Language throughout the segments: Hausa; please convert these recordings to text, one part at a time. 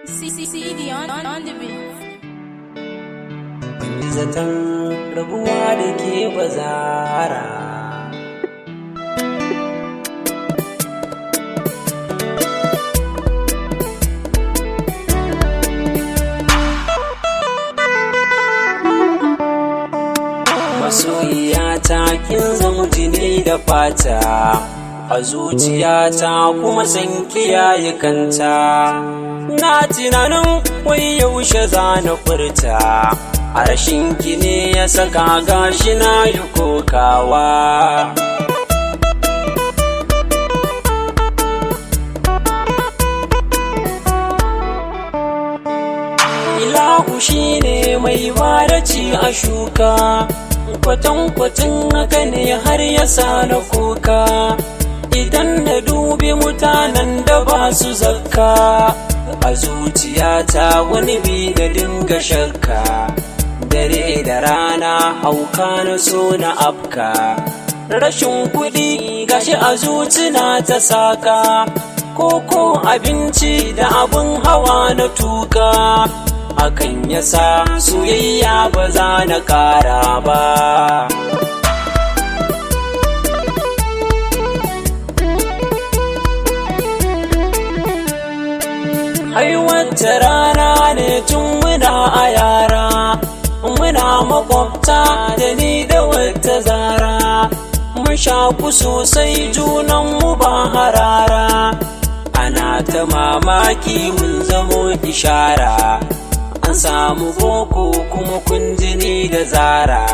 CD on the beat. Ban yi zaton rabuwa da ke bazara. Masoyiyata kin zama jini da fata, a zuciyata kuma san kiyaye kanta. Na tunanin wai yaushe za na furta, a rashin ki ne ya saka gashi na yi kokawa. Ilahu shi ne mai bada ci a shuka, kwatankwacin haka ne har ya sa na kuka. Idan na dubi mutanen da ba su zakka, a zuciyata wani bi da dinga shakka. Dare da rana hauka na so na afka, rashin kuɗi gashi a zucina ta saka. Koko abinci da abun hawa na tuka, hakan yasa soyayya ba za na ƙara ba. Ai wata rana ne tun muna a yara, muna makwabta da ni da wata zara. Mun shaku sosai junanmu ba harara, ana ta mamaki mun zamo ishara. An samu boko kuma kunjini da zara,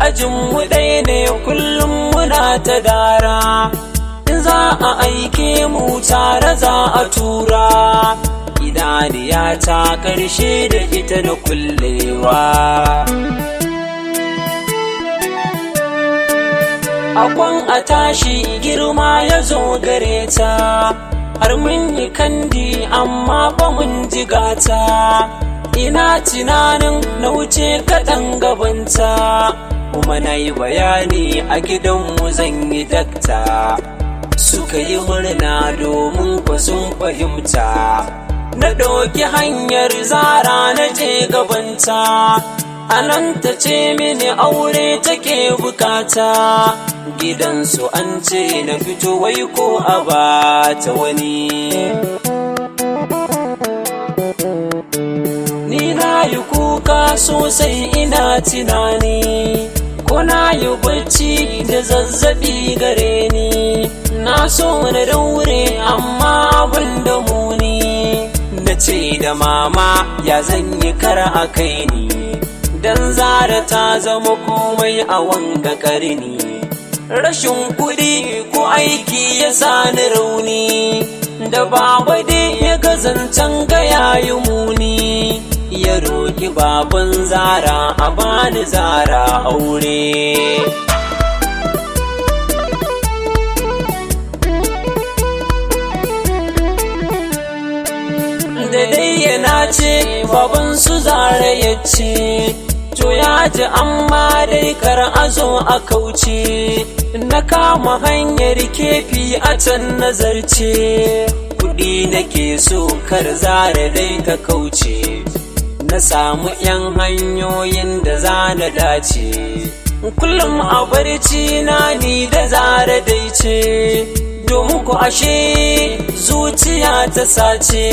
ajinmu ɗaya ne kullum muna ta dara. In za a aike mu tare za a tura, idaniya ta ƙarshe da ita na kullewa. Akwan a tashi girma ya zo gare ta, har mun yi kandi amma ba mun jigata. Ina tunanin na wuce kaɗan gabanta, kuma na yi bayani a gidanmu zan yi dakta. Suka yi murna domin kwa sun fahimta, na ɗauki hanyar zara na je gabanta. Anan ta ce mini aure take bukata, gidansu an ce na fito wai ko a bata wani. Ni na yi kuka sosai ina tunani, ko na yi bacci da zazzabi gare ni. Na so na daure amma abin da muni, na ce da mama ya zan yi kar a kai ni, dan zara ta zama komai a wanga karni. Rashin kuɗi ko aiki ya sani rauni, da baba dai ya gazancan ga yayi muni. Ya roki baban zara a bani zara aure. Da dai yana ce baban su zara ya ce, to ya ji amma dai kar a zo a kauce. Na kama hanyar kefi a can nazarce, kuɗi nake so kar zara dai ta kauce. Na samu 'yan hanyoyin da za na dace, kullum a barci na ni da zara dai ce. Domin ku ashe zuciya ta sace,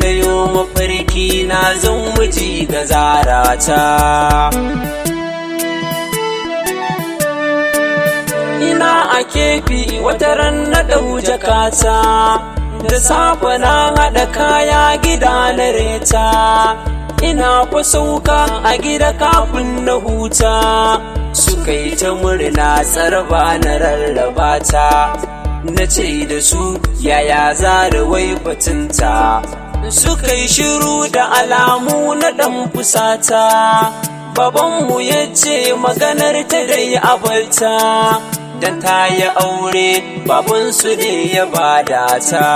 na yo mafarki na zan miji ga zara ta. Ina a kefi wata ran na ɗau jakata, da safe na haɗa kaya gida na reta. Ina fa sauka a gida kafin na huta, suka yi ta murna tsaraba na rarraba ta. Na ce da su yaya zara wai batunta, suka yi shiru da alamu na ɗan fusata. Babanmu ya ce maganar ta dai abarta, dan ta yi aure babansu ne ya bada ta.